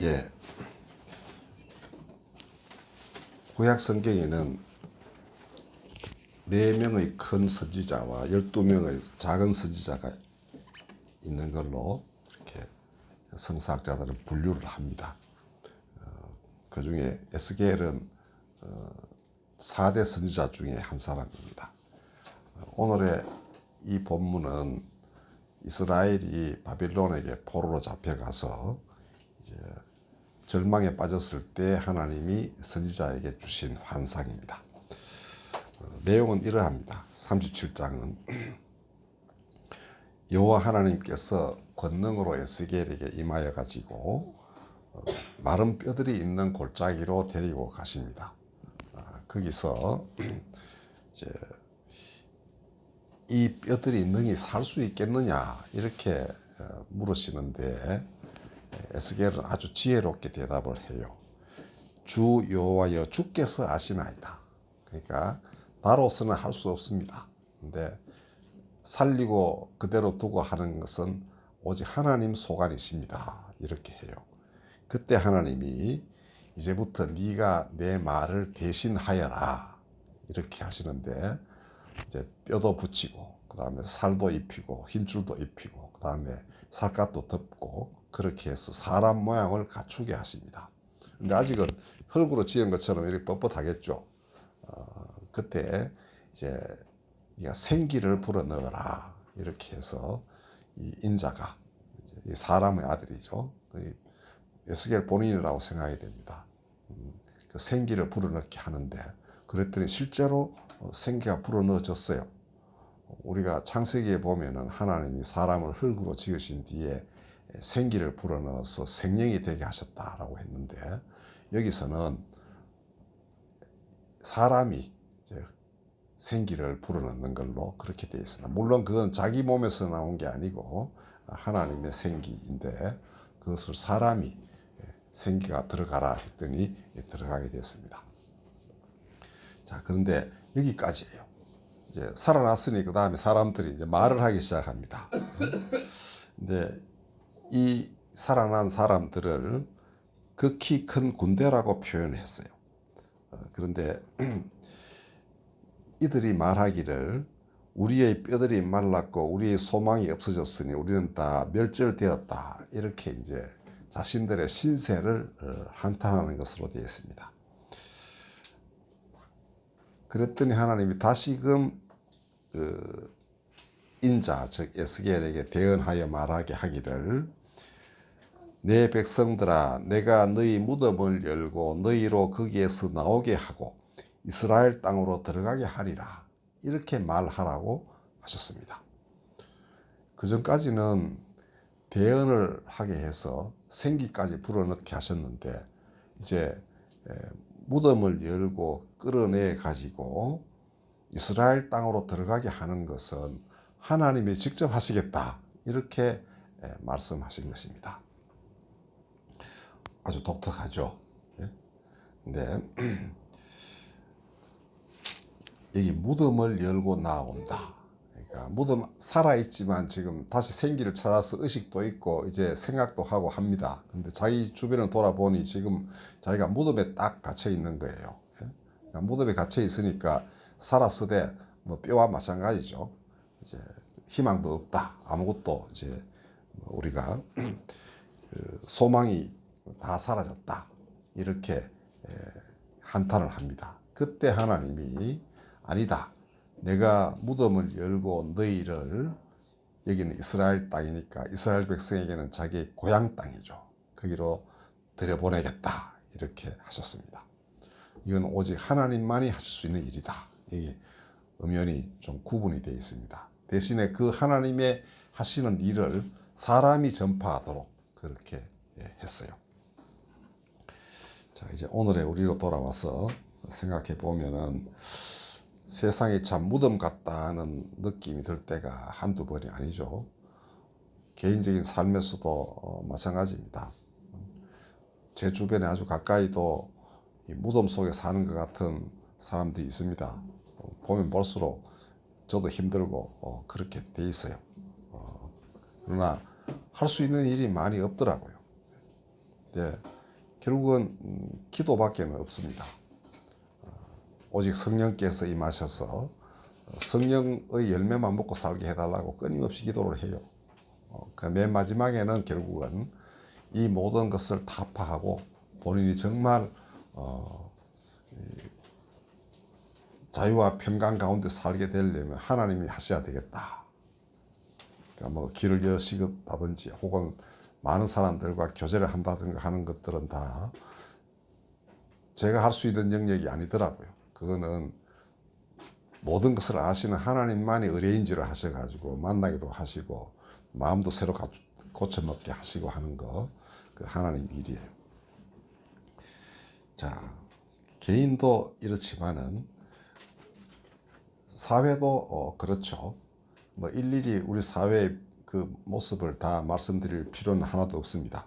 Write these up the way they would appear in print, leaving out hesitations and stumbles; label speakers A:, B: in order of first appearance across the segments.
A: 예, 구약 성경에는 4명의 큰 선지자와 12명의 작은 선지자가 있는 걸로 이렇게 성사학자들은 분류를 합니다. 그 중에 에스겔은 4대 선지자 중에 한 사람입니다. 오늘의 이 본문은 이스라엘이 바빌론에게 포로로 잡혀가서 절망에 빠졌을 때 하나님이 선지자에게 주신 환상입니다. 내용은 이러합니다. 37장은 여호와 하나님께서 권능으로 에스겔에게 임하여 가지고 마른 뼈들이 있는 골짜기로 데리고 가십니다. 거기서 이제 이 뼈들이 능히 살 수 있겠느냐 이렇게 물으시는데 에스겔은 아주 지혜롭게 대답을 해요. 주 여호와여 주께서 아시나이다. 그러니까 나로서는 할 수 없습니다. 근데 살리고 그대로 두고 하는 것은 오직 하나님 소관이십니다. 이렇게 해요. 그때 하나님이 이제부터 네가 내 말을 대신하여라 이렇게 하시는데 이제 뼈도 붙이고 그 다음에 살도 입히고 힘줄도 입히고 그 다음에 살갗도 덮고 그렇게 해서 사람 모양을 갖추게 하십니다. 근데 아직은 흙으로 지은 것처럼 이렇게 뻣뻣하겠죠. 그때 이제 네가 생기를 불어넣어라 이렇게 해서 이 인자가 이 사람의 아들이죠. 에스겔 본인이라고 생각이 됩니다. 그 생기를 불어넣게 하는데 그랬더니 실제로 생기가 불어넣어졌어요. 우리가 창세기에 보면은 하나님이 사람을 흙으로 지으신 뒤에 생기를 불어넣어서 생명이 되게 하셨다라고 했는데 여기서는 사람이 이제 생기를 불어넣는 걸로 그렇게 되어 있습니다. 물론 그건 자기 몸에서 나온 게 아니고 하나님의 생기인데 그것을 사람이 생기가 들어가라 했더니 들어가게 됐습니다. 자, 그런데 여기까지예요. 이제 살아났으니 그 다음에 사람들이 이제 말을 하기 시작합니다. 근데 이 살아난 사람들을 극히 큰 군대라고 표현했어요. 그런데 이들이 말하기를 우리의 뼈들이 말랐고 우리의 소망이 없어졌으니 우리는 다 멸절되었다. 이렇게 이제 자신들의 신세를 한탄하는 것으로 되어 있습니다. 그랬더니 하나님이 다시금 그 인자 즉 에스겔에게 대언하여 말하게 하기를 내 백성들아 내가 너희 무덤을 열고 너희로 거기에서 나오게 하고 이스라엘 땅으로 들어가게 하리라 이렇게 말하라고 하셨습니다. 그 전까지는 대언을 하게 해서 생기까지 불어넣게 하셨는데 이제 무덤을 열고 끌어내 가지고 이스라엘 땅으로 들어가게 하는 것은 하나님이 직접 하시겠다 이렇게 말씀하신 것입니다. 아주 독특하죠. 근데 여기 무덤을 열고 나온다. 그러니까 무덤 살아있지만 지금 다시 생기를 찾아서 의식도 있고 이제 생각도 하고 합니다. 근데 자기 주변을 돌아보니 지금 자기가 무덤에 딱 갇혀 있는 거예요. 그러니까 무덤에 갇혀 있으니까 살았으되 뭐 뼈와 마찬가지죠. 이제 희망도 없다. 아무것도 이제 우리가 소망이 다 사라졌다. 이렇게 한탄을 합니다. 그때 하나님이 아니다. 내가 무덤을 열고 너희를 여기는 이스라엘 땅이니까 이스라엘 백성에게는 자기 고향 땅이죠. 거기로 들여보내겠다. 이렇게 하셨습니다. 이건 오직 하나님만이 하실 수 있는 일이다. 이 엄연히 좀 구분이 되어 있습니다. 대신에 그 하나님의 하시는 일을 사람이 전파하도록 그렇게 했어요. 자, 이제 오늘의 우리로 돌아와서 생각해 보면은 세상이 참 무덤 같다는 느낌이 들 때가 한두 번이 아니죠. 개인적인 삶에서도 마찬가지입니다. 제 주변에 아주 가까이도 이 무덤 속에 사는 것 같은 사람들이 있습니다. 보면 볼수록 저도 힘들고 그렇게 돼 있어요. 그러나 할 수 있는 일이 많이 없더라고요. 네, 결국은 기도밖에는 없습니다. 오직 성령께서 임하셔서 성령의 열매만 먹고 살게 해달라고 끊임없이 기도를 해요. 맨 마지막에는 결국은 이 모든 것을 타파하고 본인이 정말 자유와 평강 가운데 살게 되려면 하나님이 하셔야 되겠다. 그러니까 뭐 길을 여시겠다든지 혹은 많은 사람들과 교제를 한다든가 하는 것들은 다 제가 할 수 있는 영역이 아니더라고요. 그거는 모든 것을 아시는 하나님만이 의뢰인지를 하셔가지고 만나기도 하시고 마음도 새로 고쳐먹게 하시고 하는 거, 그 하나님 일이에요. 자, 개인도 이렇지만은 사회도 그렇죠. 뭐 일일이 우리 사회의 그 모습을 다 말씀드릴 필요는 하나도 없습니다.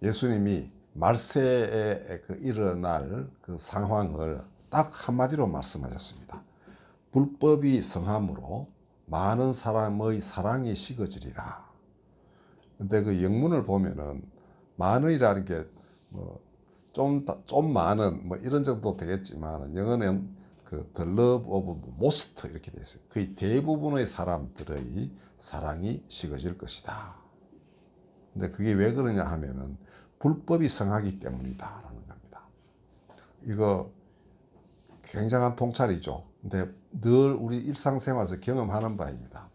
A: 예수님이 말세에 그 일어날 그 상황을 딱 한마디로 말씀하셨습니다. 불법이 성함으로 많은 사람의 사랑이 식어지리라. 근데 그 영문을 보면은 많은이라는 게 뭐 좀 많은 뭐 이런 정도 되겠지만 영어는 그 the love of most 이렇게 돼 있어요. 거의 대부분의 사람들의 사랑이 식어질 것이다. 근데 그게 왜 그러냐 하면은 불법이 성하기 때문이다라는 겁니다. 이거 굉장한 통찰이죠. 근데 늘 우리 일상생활에서 경험하는 바입니다.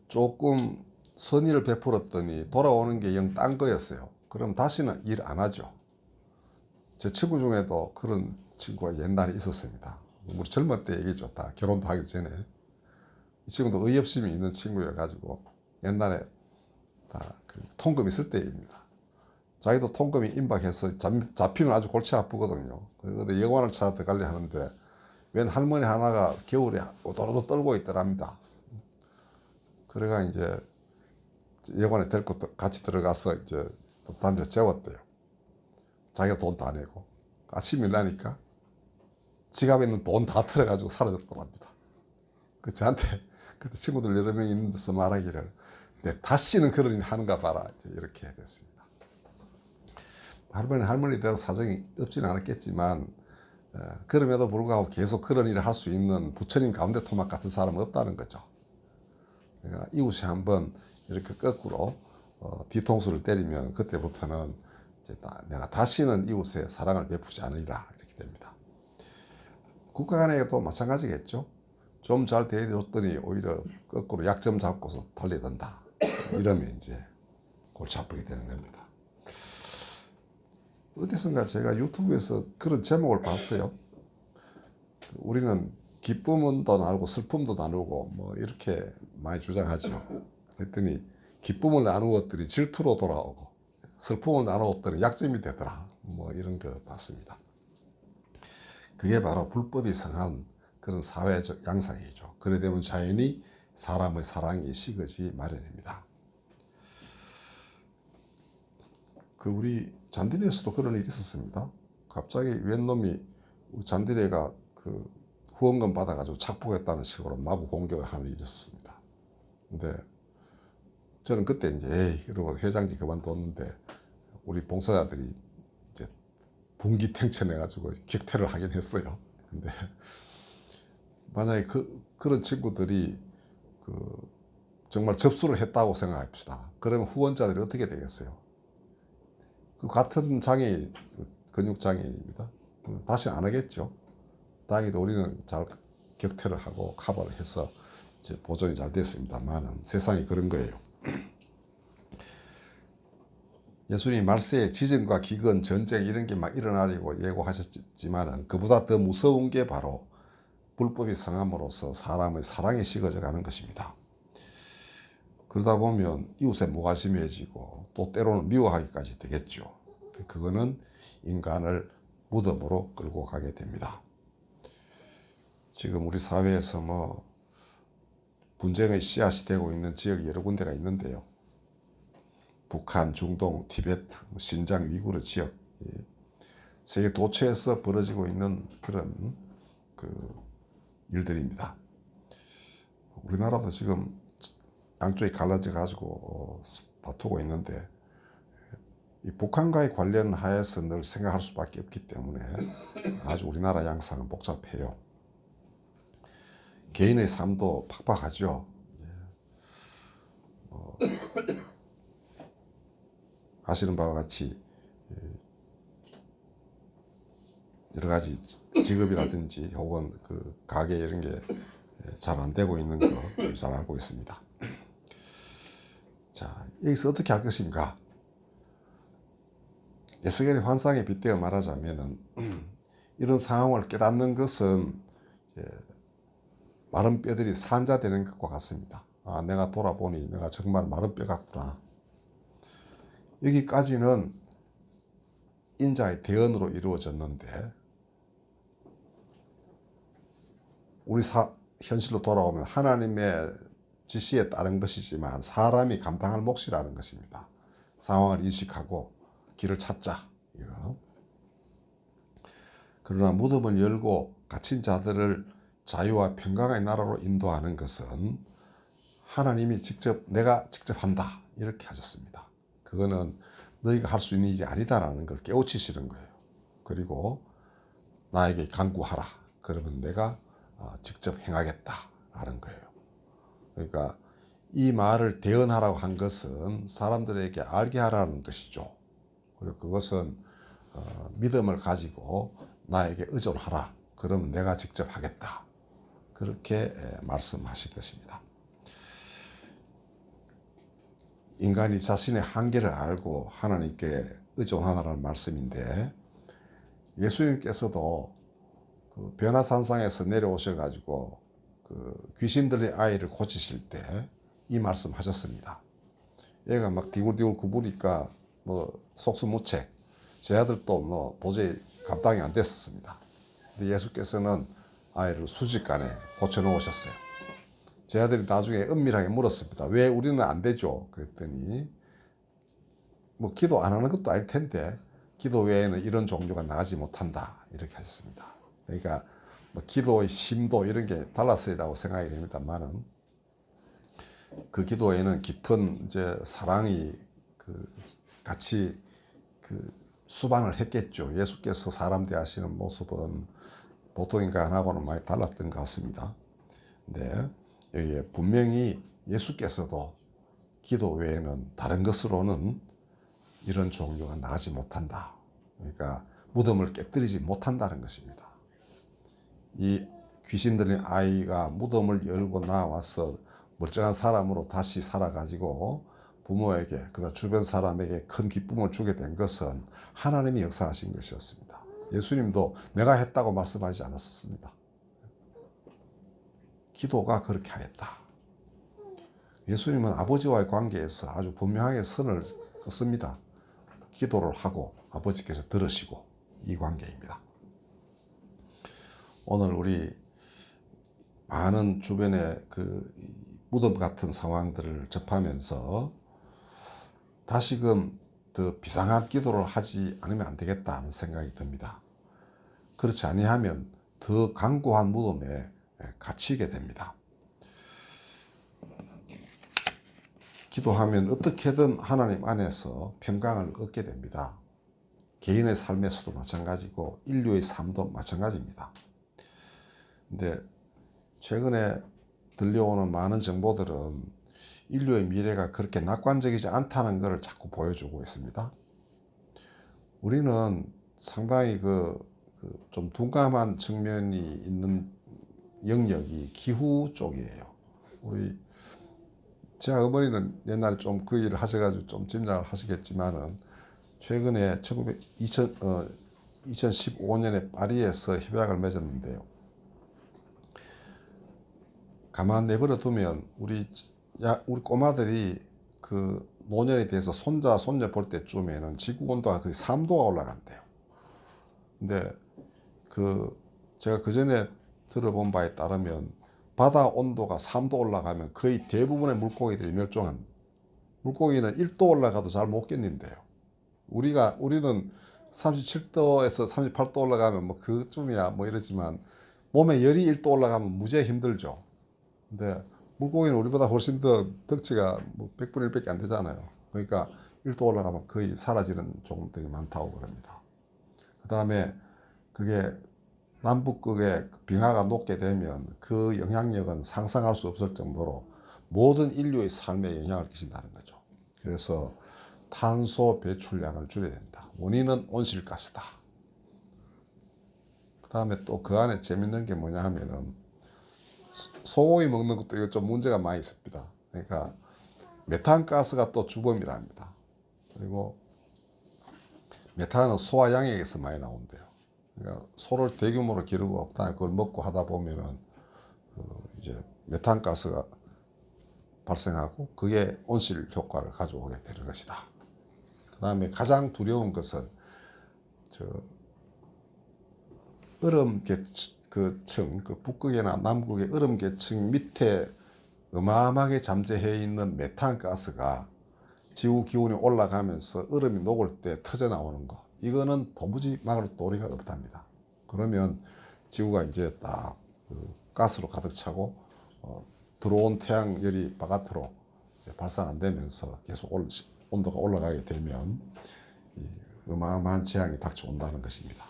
A: 조금 선의를 베풀었더니 돌아오는 게 영 딴 거였어요. 그럼 다시는 일 안 하죠. 제 친구 중에도 그런 친구가 옛날에 있었습니다. 우리 젊을 때 얘기죠. 다 결혼도 하기 전에. 이 친구도 의협심이 있는 친구여가지고 옛날에 다 그 통금 있을 때 얘기입니다. 자기도 통금이 임박해서 잡히면 아주 골치 아프거든요. 근데 여관을 찾아 들어가려 하는데 웬 할머니 하나가 겨울에 오도로도 떨고 있더랍니다. 그래가 이제 여관에 데리고 같이 들어가서 이제 단대 재웠대요. 자기가 돈 다 내고 아침 일나니까 지갑에 있는 돈 다 털어가지고 사라졌더랍니다. 그 저한테 그때 친구들 여러 명 있는 데서 말하기를 네, 다시는 그런 일 하는가 봐라 이렇게 됐습니다. 할머니 대로 사정이 없지는 않았겠지만 그럼에도 불구하고 계속 그런 일을 할 수 있는 부처님 가운데 토막 같은 사람은 없다는 거죠. 그러니까 이웃이 한번 이렇게 거꾸로 뒤통수를 때리면 그때부터는 이제 내가 다시는 이웃에 사랑을 베푸지 않으리라 이렇게 됩니다. 국가 간에도 마찬가지겠죠. 좀 잘 대해줬더니 오히려 거꾸로 약점 잡고서 달려든다. 이러면 이제 골치 아프게 되는 겁니다. 어디선가 제가 유튜브에서 그런 제목을 봤어요. 우리는 기쁨도 나누고 슬픔도 나누고 뭐 이렇게 많이 주장하죠. 그랬더니 기쁨을 나누었더니 질투로 돌아오고 슬픔을 나누었더니 약점이 되더라. 뭐 이런 거 봤습니다. 그게 바로 불법이 성한 그런 사회적 양상이죠. 그래 되면 자연히 사람의 사랑이 식어지 마련입니다. 그 우리 잔디네에서도 그런 일이 있었습니다. 갑자기 웬 놈이 잔디네가 그 후원금 받아가지고 착복했다는 식으로 마구 공격을 하는 일이 있었습니다. 근데 저는 그때 이제 에이 그러고 회장직 그만뒀는데 우리 봉사자들이 이제 분기탱천해가지고 격퇴를 하긴 했어요. 근데 만약에 그런 친구들이 정말 접수를 했다고 생각합시다. 그러면 후원자들이 어떻게 되겠어요? 그 같은 장애인, 근육장애인입니다. 다시 안 하겠죠. 다행히도 우리는 잘 격퇴를 하고 커버를 해서 이제 보존이 잘 됐습니다만 세상이 그런 거예요. 예수님이 말세에 지진과 기근, 전쟁 이런 게 막 일어나리고 예고하셨지만 그보다 더 무서운 게 바로 불법이 성함으로써 사람의 사랑이 식어져 가는 것입니다. 그러다 보면 이웃에 무관심해지고 또 때로는 미워하기까지 되겠죠. 그거는 인간을 무덤으로 끌고 가게 됩니다. 지금 우리 사회에서 뭐 분쟁의 씨앗이 되고 있는 지역이 여러 군데가 있는데요. 북한, 중동, 티베트, 신장, 위구르 지역, 세계 도처에서 벌어지고 있는 그런 일들입니다. 우리나라도 지금 양쪽이 갈라져 가지고 다투고 있는데 이 북한과의 관련 하에서 늘 생각할 수밖에 없기 때문에 아주 우리나라 양상은 복잡해요. 개인의 삶도 팍팍하죠. 아시는 바와 같이 여러 가지 직업이라든지 혹은 그 가게 이런 게 잘 안 되고 있는 거 잘 알고 있습니다. 자, 여기서 어떻게 할 것인가? 에스겔의 환상에 빗대어 말하자면은 이런 상황을 깨닫는 것은 마른 뼈들이 산자되는 것과 같습니다. 아, 내가 돌아보니 내가 정말 마른 뼈 같구나. 여기까지는 인자의 대언으로 이루어졌는데 우리 현실로 돌아오면 하나님의 지시에 따른 것이지만 사람이 감당할 몫이라는 것입니다. 상황을 인식하고 길을 찾자. 이거. 그러나 무덤을 열고 갇힌 자들을 자유와 평강의 나라로 인도하는 것은 하나님이 내가 직접 한다. 이렇게 하셨습니다. 그거는 너희가 할 수 있는 일이 아니다라는 걸 깨우치시는 거예요. 그리고 나에게 간구하라. 그러면 내가 직접 행하겠다라는 거예요. 그러니까 이 말을 대언하라고 한 것은 사람들에게 알게 하라는 것이죠. 그리고 그것은 믿음을 가지고 나에게 의존하라. 그러면 내가 직접 하겠다. 그렇게 말씀하실 것입니다. 인간이 자신의 한계를 알고 하나님께 의존하라는 말씀인데 예수님께서도 그 변화산상에서 내려오셔가지고 그 귀신 들린 아이를 고치실 때 이 말씀 하셨습니다. 얘가 막 디굴디굴 구부니까 뭐 속수무책, 제 아들도 뭐 도저히 감당이 안 됐었습니다. 근데 예수께서는 아이를 순식간에 고쳐놓으셨어요. 제 아들이 나중에 은밀하게 물었습니다. 왜 우리는 안 되죠? 그랬더니 뭐 기도 안 하는 것도 아닐 텐데 기도 외에는 이런 종류가 나가지 못한다. 이렇게 하셨습니다. 그러니까 뭐 기도의 심도 이런 게 달랐으리라고 생각이 됩니다만은 그 기도에는 깊은 이제 사랑이 같이 수반을 했겠죠. 예수께서 사람 대하시는 모습은 보통 인간하고는 많이 달랐던 것 같습니다. 근데 여기에 분명히 예수께서도 기도 외에는 다른 것으로는 이런 종류가 나가지 못한다. 그러니까 무덤을 깨뜨리지 못한다는 것입니다. 이 귀신 들린 아이가 무덤을 열고 나와서 멀쩡한 사람으로 다시 살아가지고 부모에게 그다음 주변 사람에게 큰 기쁨을 주게 된 것은 하나님이 역사하신 것이었습니다. 예수님도 내가 했다고 말씀하지 않았었습니다. 기도가 그렇게 하였다. 예수님은 아버지와의 관계에서 아주 분명하게 선을 긋습니다. 기도를 하고 아버지께서 들으시고 이 관계입니다. 오늘 우리 많은 주변의 그 무덤 같은 상황들을 접하면서 다시금 더 비상한 기도를 하지 않으면 안 되겠다 하는 생각이 듭니다. 그렇지 아니하면 더 강고한 무덤에 갇히게 됩니다. 기도하면 어떻게든 하나님 안에서 평강을 얻게 됩니다. 개인의 삶에서도 마찬가지고 인류의 삶도 마찬가지입니다. 근데 최근에 들려오는 많은 정보들은 인류의 미래가 그렇게 낙관적이지 않다는 것을 자꾸 보여주고 있습니다. 우리는 상당히 좀 둔감한 측면이 있는 영역이 기후 쪽이에요. 제 어머니는 옛날에 좀 그 일을 하셔가지고 좀 짐작을 하시겠지만은 최근에 2015년에 파리에서 협약을 맺었는데요. 가만 내버려 두면 우리 꼬마들이 그 노년이 돼서 손자, 손녀 볼 때쯤에는 지구 온도가 거의 3도가 올라간대요. 근데 제가 그 전에 들어본 바에 따르면 바다 온도가 3도 올라가면 거의 대부분의 물고기들이 멸종합니다. 물고기는 1도 올라가도 잘 못 견딘대요. 우리는 37도에서 38도 올라가면 뭐 그쯤이야 뭐 이러지만 몸에 열이 1도 올라가면 무지하게 힘들죠. 근데 물고기는 우리보다 훨씬 더 덕치가 뭐 100분의 1밖에 안 되잖아요. 그러니까 1도 올라가면 거의 사라지는 종들이 많다고 그럽니다. 그 다음에 그게 남북극의 빙하가 녹게 되면 그 영향력은 상상할 수 없을 정도로 모든 인류의 삶에 영향을 끼친다는 거죠. 그래서 탄소 배출량을 줄여야 된다. 원인은 온실가스다. 그 다음에 또 그 안에 재밌는 게 뭐냐 하면은 소고기 먹는 것도 이거 좀 문제가 많이 있습니다. 그러니까 메탄가스가 또 주범이랍니다. 그리고 메탄은 소와 양에게서 많이 나온대요. 그러니까 소를 대규모로 기르고 그다음에 그걸 먹고 하다 보면은 이제 메탄가스가 발생하고 그게 온실 효과를 가져오게 되는 것이다. 그 다음에 가장 두려운 것은 얼음 계층, 그 북극이나 남극의 얼음 계층 밑에 어마어마하게 잠재해 있는 메탄가스가 지구 기온이 올라가면서 얼음이 녹을 때 터져 나오는 거. 이거는 도무지 막을 도리가 없답니다. 그러면 지구가 이제 딱 그 가스로 가득 차고 들어온 태양열이 바깥으로 발산 안 되면서 계속 온도가 올라가게 되면 어마어마한 재앙이 닥쳐온다는 것입니다.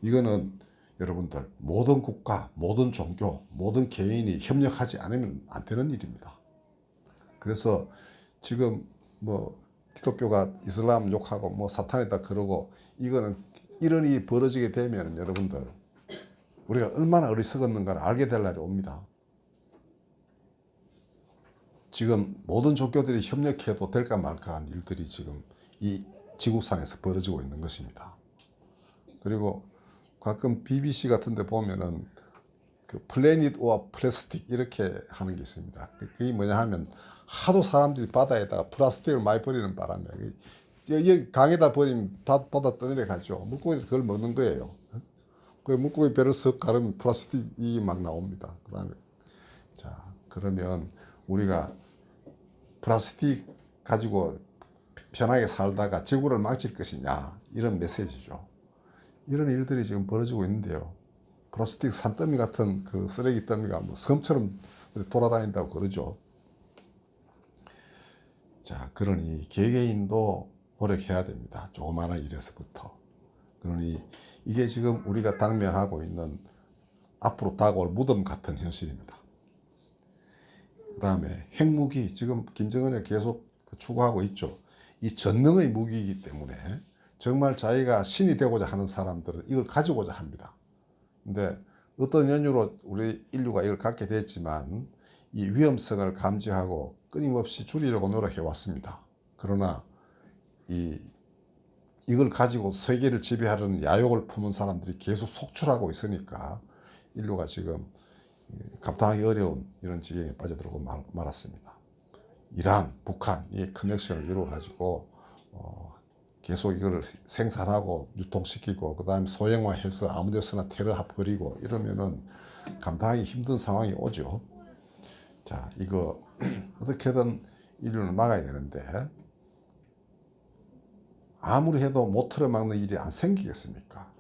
A: 이거는 여러분들 모든 국가, 모든 종교, 모든 개인이 협력하지 않으면 안 되는 일입니다. 그래서 지금 뭐 기독교가 이슬람 욕하고 뭐 사탄이다 그러고 이거는 이런 일이 벌어지게 되면 여러분들 우리가 얼마나 어리석었는가를 알게 될 날이 옵니다. 지금 모든 종교들이 협력해도 될까 말까 한 일들이 지금 이 지구상에서 벌어지고 있는 것입니다. 그리고 가끔 BBC 같은 데 보면은 그 플래닛 오어 플라스틱 이렇게 하는 게 있습니다. 그게 뭐냐 하면 하도 사람들이 바다에다가 플라스틱을 많이 버리는 바람에 여기 강에다 버리면 다 바다 떠내려 가죠. 물고기들 그걸 먹는 거예요. 그 물고기 배를 쓱 가르면 플라스틱이 막 나옵니다. 그 다음에 자 그러면 우리가 플라스틱 가지고 편하게 살다가 지구를 망칠 것이냐 이런 메시지죠. 이런 일들이 지금 벌어지고 있는데요. 플라스틱 산더미 같은 그 쓰레기 더미가 뭐 섬처럼 돌아다닌다고 그러죠. 자, 그러니 개개인도 노력해야 됩니다. 조그마한 일에서부터. 그러니 이게 지금 우리가 당면하고 있는 앞으로 다가올 무덤 같은 현실입니다. 그 다음에 핵무기, 지금 김정은이 계속 추구하고 있죠. 이 전능의 무기이기 때문에 정말 자기가 신이 되고자 하는 사람들은 이걸 가지고자 합니다. 근데 어떤 연유로 우리 인류가 이걸 갖게 됐지만 이 위험성을 감지하고 끊임없이 줄이려고 노력해 왔습니다. 그러나 이걸 가지고 세계를 지배하려는 야욕을 품은 사람들이 계속 속출하고 있으니까 인류가 지금 감당하기 어려운 이런 지경에 빠져들고 말았습니다. 이란, 북한 이 커넥션을 이루어 가지고 계속 이걸 생산하고 유통시키고 그 다음에 소형화해서 아무 데서나 테러합 벌이고 이러면은 감당하기 힘든 상황이 오죠. 자, 이거 어떻게든 인류는 막아야 되는데 아무리 해도 못 틀어막는 일이 안 생기겠습니까?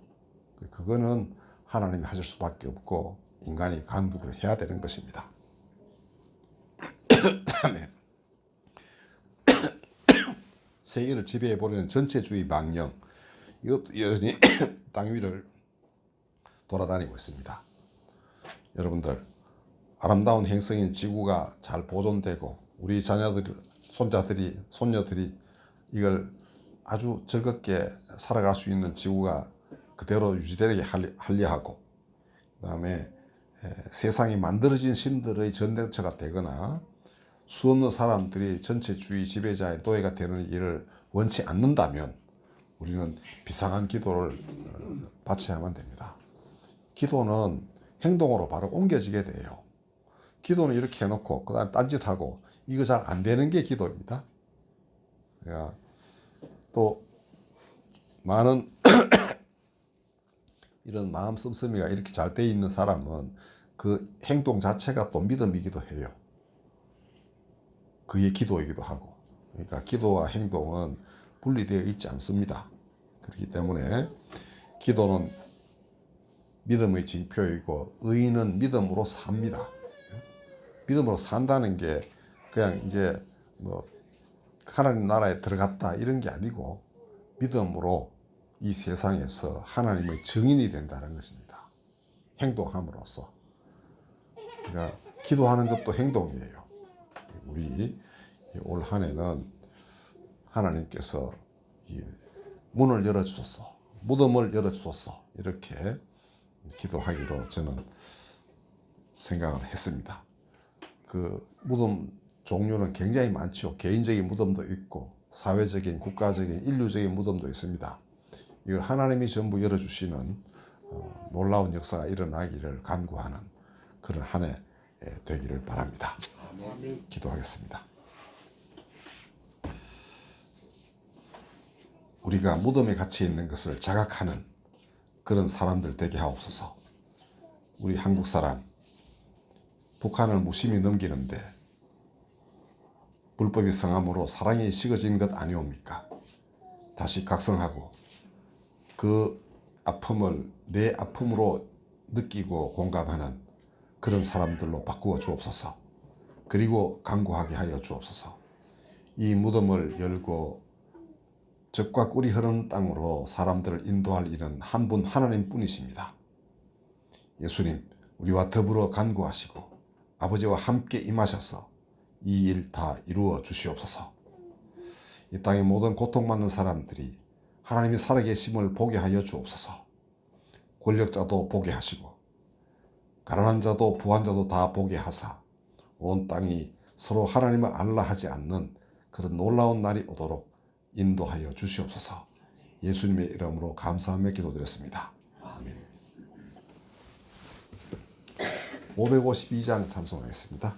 A: 그거는 하나님이 하실 수밖에 없고 인간이 강구를 해야 되는 것입니다. 그다음에 세계를 지배해버리는 전체주의 망령, 이것도 여전히 땅 위를 돌아다니고 있습니다. 여러분들 아름다운 행성인 지구가 잘 보존되고 우리 자녀들, 손녀들이 이걸 아주 즐겁게 살아갈 수 있는 지구가 그대로 유지되게 하려 하고 그 다음에 세상이 만들어진 신들의 전대처가 되거나 수없는 사람들이 전체주의 지배자의 노예가 되는 일을 원치 않는다면 우리는 비상한 기도를 바쳐야만 됩니다. 기도는 행동으로 바로 옮겨지게 돼요. 기도는 이렇게 해놓고 그 다음에 딴짓하고 이거 잘 안 되는 게 기도입니다. 그러니까 또 많은 이런 마음 씀씀이가 이렇게 잘 돼 있는 사람은 그 행동 자체가 또 믿음이기도 해요. 그게 기도이기도 하고. 그러니까 기도와 행동은 분리되어 있지 않습니다. 그렇기 때문에 기도는 믿음의 징표이고 의인은 믿음으로 삽니다. 믿음으로 산다는 게 그냥 이제 뭐 하나님 나라에 들어갔다 이런 게 아니고 믿음으로 이 세상에서 하나님의 증인이 된다는 것입니다. 행동함으로써. 그러니까 기도하는 것도 행동이에요. 우리 올 한 해는 하나님께서 이 문을 열어주소서, 무덤을 열어주소서 이렇게 기도하기로 저는 생각을 했습니다. 그 무덤 종류는 굉장히 많죠. 개인적인 무덤도 있고 사회적인, 국가적인, 인류적인 무덤도 있습니다. 이걸 하나님이 전부 열어주시는 놀라운 역사가 일어나기를 간구하는 그런 한 해 되기를 바랍니다. 기도하겠습니다. 우리가 무덤에 갇혀 있는 것을 자각하는 그런 사람들 되게 하옵소서. 우리 한국 사람 북한을 무심히 넘기는데 불법이 성함으로 사랑이 식어진 것 아니옵니까? 다시 각성하고 그 아픔을 내 아픔으로 느끼고 공감하는 그런 사람들로 바꾸어 주옵소서. 그리고 간구하게 하여 주옵소서. 이 무덤을 열고 젖과 꿀이 흐르는 땅으로 사람들을 인도할 일은 한 분 하나님 뿐이십니다. 예수님, 우리와 더불어 간구하시고 아버지와 함께 임하셔서 이 일 다 이루어 주시옵소서. 이 땅의 모든 고통받는 사람들이 하나님이 살아계심을 보게 하여 주옵소서. 권력자도 보게 하시고 가난한 자도 부한 자도 다 보게 하사 온 땅이 서로 하나님을 알라 하지 않는 그런 놀라운 날이 오도록 인도하여 주시옵소서. 예수님의 이름으로 감사하며 기도드렸습니다. 아멘. 552장 찬송하겠습니다.